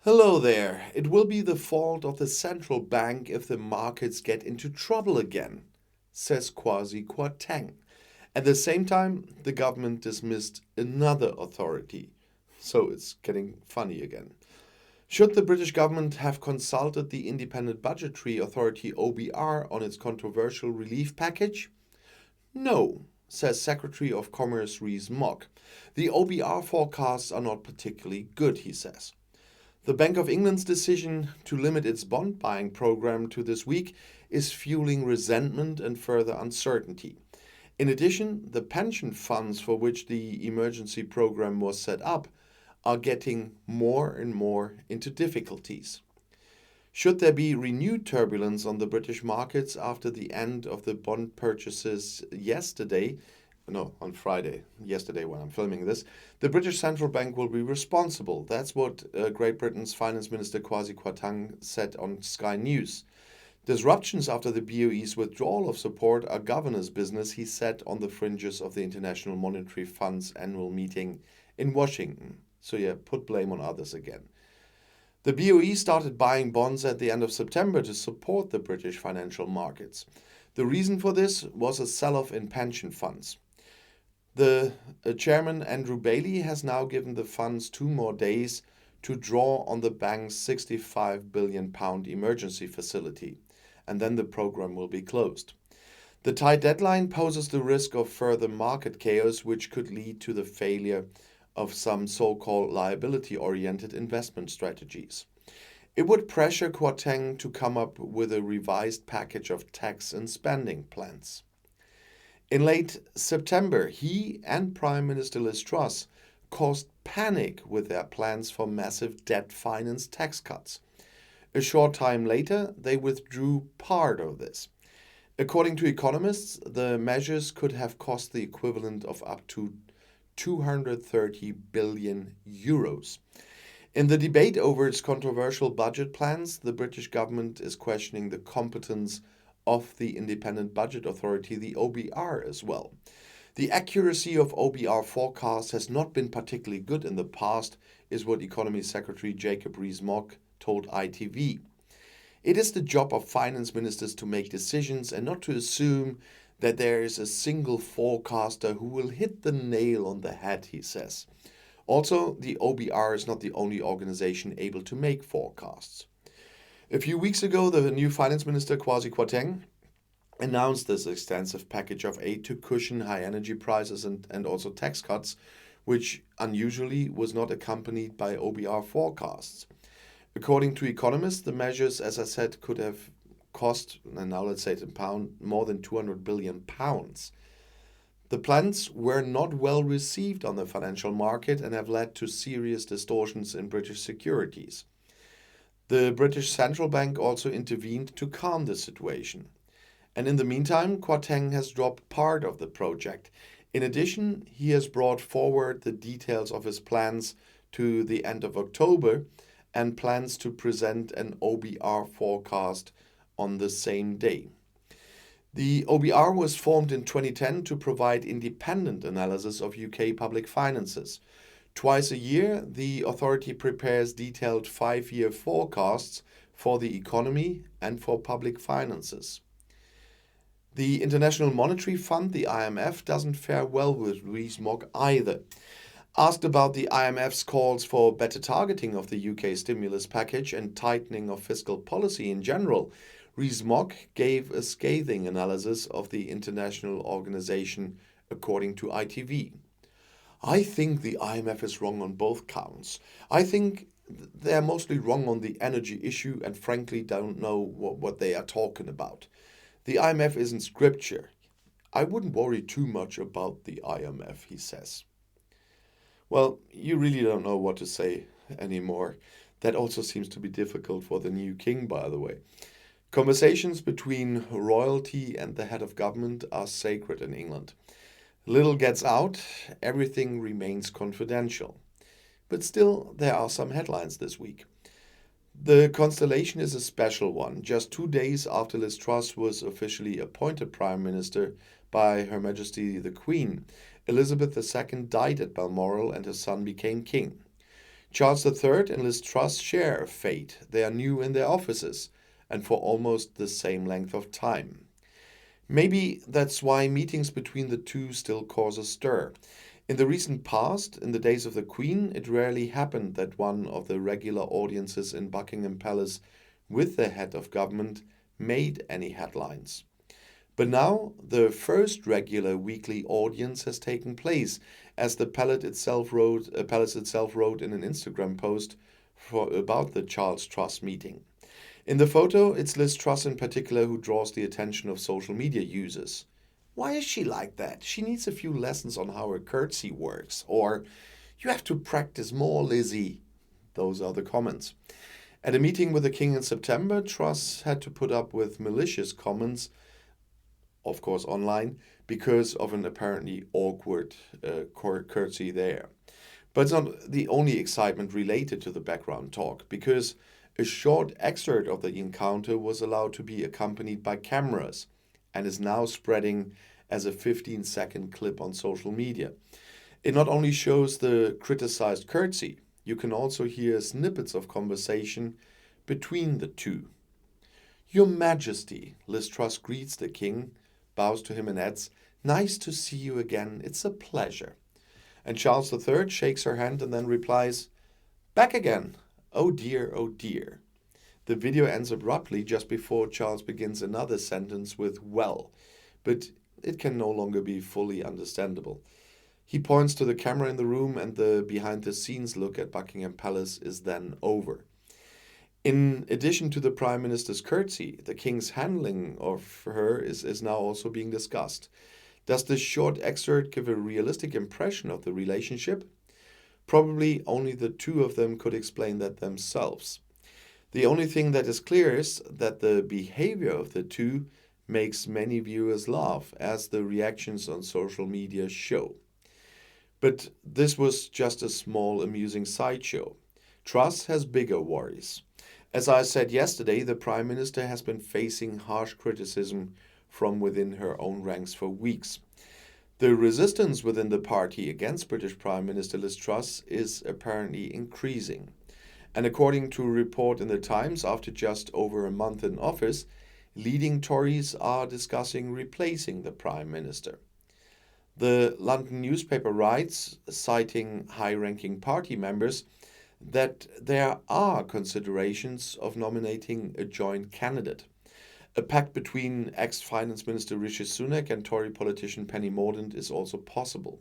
Hello there. It will be the fault of the central bank if the markets get into trouble again, says Kwasi Kwarteng. At the same time, the government dismissed another authority. So it's getting funny again. Should the British government have consulted the Independent Budgetary Authority OBR on its controversial relief package? No, says Secretary of Commerce Rees Mogg. The OBR forecasts are not particularly good, he says. The Bank of England's decision to limit its bond buying program to this week is fueling resentment and further uncertainty. In addition, the pension funds for which the emergency program was set up are getting more and more into difficulties. Should there be renewed turbulence on the British markets after the end of the bond purchases on Friday, yesterday when I'm filming this, the British Central Bank will be responsible. That's what Great Britain's Finance Minister Kwasi Kwarteng said on Sky News. Disruptions after the BOE's withdrawal of support are governor's business, he said on the fringes of the International Monetary Fund's annual meeting in Washington. So put blame on others again. The BOE started buying bonds at the end of September to support the British financial markets. The reason for this was a sell-off in pension funds. The chairman, Andrew Bailey, has now given the funds 2 more days to draw on the bank's £65 billion emergency facility, and then the program will be closed. The tight deadline poses the risk of further market chaos, which could lead to the failure of some so-called liability-oriented investment strategies. It would pressure Kwarteng to come up with a revised package of tax and spending plans. In late September, he and Prime Minister Liz Truss caused panic with their plans for massive debt-financed tax cuts. A short time later, they withdrew part of this. According to economists, the measures could have cost the equivalent of up to 230 billion euros. In the debate over its controversial budget plans, the British government is questioning the competence of the Independent Budget Authority, the OBR, as well. The accuracy of OBR forecasts has not been particularly good in the past, is what Economy Secretary Jacob Rees-Mogg told ITV. It is the job of finance ministers to make decisions and not to assume that there is a single forecaster who will hit the nail on the head, he says. Also, the OBR is not the only organization able to make forecasts. A few weeks ago, the new Finance Minister, Kwasi Kwarteng, announced this extensive package of aid to cushion high energy prices and also tax cuts, which unusually was not accompanied by OBR forecasts. According to economists, the measures, as I said, could have cost, and now let's say it in pound, more than 200 billion pounds. The plans were not well received on the financial market and have led to serious distortions in British securities. The British Central Bank also intervened to calm the situation. And in the meantime, Kwarteng has dropped part of the project. In addition, he has brought forward the details of his plans to the end of October and plans to present an OBR forecast on the same day. The OBR was formed in 2010 to provide independent analysis of UK public finances. Twice a year, the authority prepares detailed 5-year forecasts for the economy and for public finances. The International Monetary Fund, the IMF, doesn't fare well with Rees-Mogg either. Asked about the IMF's calls for better targeting of the UK stimulus package and tightening of fiscal policy in general, Rees-Mogg gave a scathing analysis of the international organization according to ITV. I think the IMF is wrong on both counts. I think they're mostly wrong on the energy issue and frankly don't know what they are talking about. The IMF isn't scripture. I wouldn't worry too much about the IMF, he says. Well, you really don't know what to say anymore. That also seems to be difficult for the new king, by the way. Conversations between royalty and the head of government are sacred in England. Little gets out, everything remains confidential. But still, there are some headlines this week. The constellation is a special one. Just 2 days after Liz Truss was officially appointed Prime Minister by Her Majesty the Queen, Elizabeth II died at Balmoral and her son became king. Charles III and Liz Truss share a fate. They are new in their offices and for almost the same length of time. Maybe that's why meetings between the two still cause a stir. In the recent past, in the days of the Queen, it rarely happened that one of the regular audiences in Buckingham Palace with the head of government made any headlines. But now the first regular weekly audience has taken place, as the palace itself wrote in an Instagram post about the Charles Truss meeting. In the photo, it's Liz Truss in particular who draws the attention of social media users. Why is she like that? She needs a few lessons on how a curtsy works. Or, you have to practice more, Lizzie. Those are the comments. At a meeting with the King in September, Truss had to put up with malicious comments, of course online, because of an apparently awkward curtsy there. But it's not the only excitement related to the background talk, because a short excerpt of the encounter was allowed to be accompanied by cameras and is now spreading as a 15-second clip on social media. It not only shows the criticized curtsy, you can also hear snippets of conversation between the two. Your Majesty, Liz Truss greets the king, bows to him and adds, "Nice to see you again, it's a pleasure." And Charles III shakes her hand and then replies, "Back again. Oh dear, oh dear." The video ends abruptly just before Charles begins another sentence with "well," but it can no longer be fully understandable. He points to the camera in the room and the behind-the-scenes look at Buckingham Palace is then over. In addition to the Prime Minister's curtsy, the King's handling of her is now also being discussed. Does this short excerpt give a realistic impression of the relationship? Probably only the two of them could explain that themselves. The only thing that is clear is that the behavior of the two makes many viewers laugh, as the reactions on social media show. But this was just a small amusing sideshow. Truss has bigger worries. As I said yesterday, the Prime Minister has been facing harsh criticism from within her own ranks for weeks. The resistance within the party against British Prime Minister Liz Truss is apparently increasing. And according to a report in the Times, after just over a month in office, leading Tories are discussing replacing the Prime Minister. The London newspaper writes, citing high-ranking party members, that there are considerations of nominating a joint candidate. A pact between ex-Finance Minister Rishi Sunak and Tory politician Penny Mordaunt is also possible.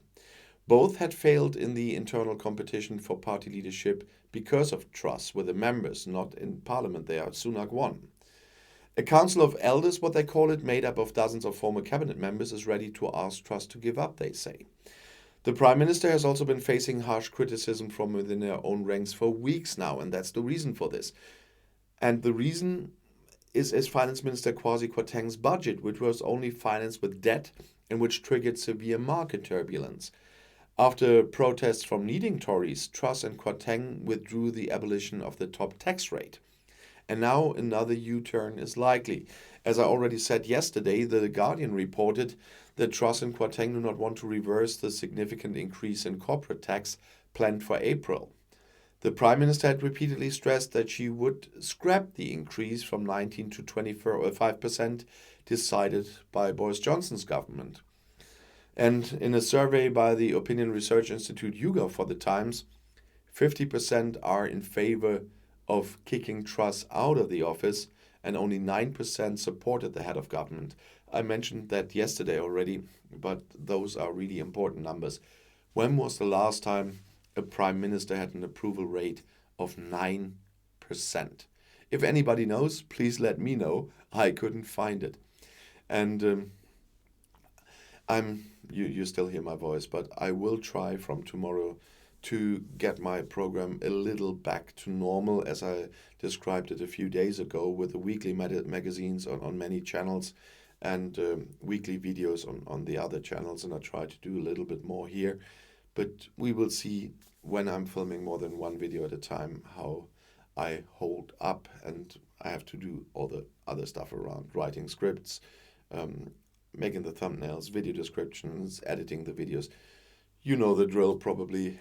Both had failed in the internal competition for party leadership because of Truss with the members, not in Parliament there. Sunak won. A council of elders, what they call it, made up of dozens of former cabinet members, is ready to ask Truss to give up, they say. The Prime Minister has also been facing harsh criticism from within her own ranks for weeks now, and that's the reason for this. And the reason is Finance Minister Kwasi Kwarteng's budget, which was only financed with debt and which triggered severe market turbulence. After protests from leading Tories, Truss and Kwarteng withdrew the abolition of the top tax rate. And now another U-turn is likely. As I already said yesterday, The Guardian reported that Truss and Kwarteng do not want to reverse the significant increase in corporate tax planned for April. The Prime Minister had repeatedly stressed that she would scrap the increase from 19 to 25% decided by Boris Johnson's government. And in a survey by the opinion research institute YouGov for the Times, 50% are in favor of kicking Truss out of the office and only 9% supported the head of government. I mentioned that yesterday already, but those are really important numbers. When was the last time a prime minister had an approval rate of 9%? If anybody knows, please let me know. I couldn't find it. And you still hear my voice, but I will try from tomorrow to get my program a little back to normal, as I described it a few days ago, with the weekly magazines on many channels and weekly videos on the other channels, and I try to do a little bit more here. But we will see when I'm filming more than one video at a time how I hold up, and I have to do all the other stuff around writing scripts, making the thumbnails, video descriptions, editing the videos. You know the drill probably.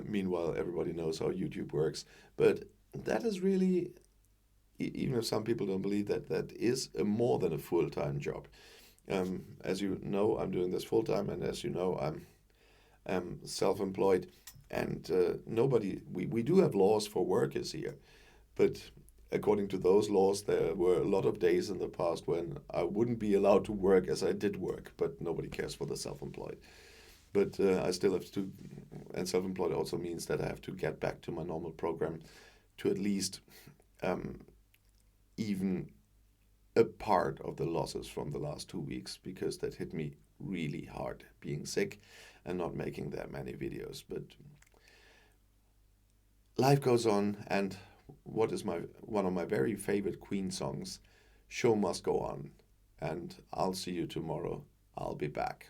Meanwhile, everybody knows how YouTube works. But that is really, even if some people don't believe that, that is a more than a full-time job. As you know, I'm doing this full-time, and as you know, I'm self-employed. And we do have laws for workers here. But according to those laws, there were a lot of days in the past when I wouldn't be allowed to work as I did work, but nobody cares for the self-employed. But I still have to, and self-employed also means that I have to get back to my normal program to at least even a part of the losses from the last 2 weeks, because that hit me really hard being sick and not making that many videos. But life goes on, and what is one of my very favorite Queen songs, "Show Must Go On." And I'll see you tomorrow. I'll be back.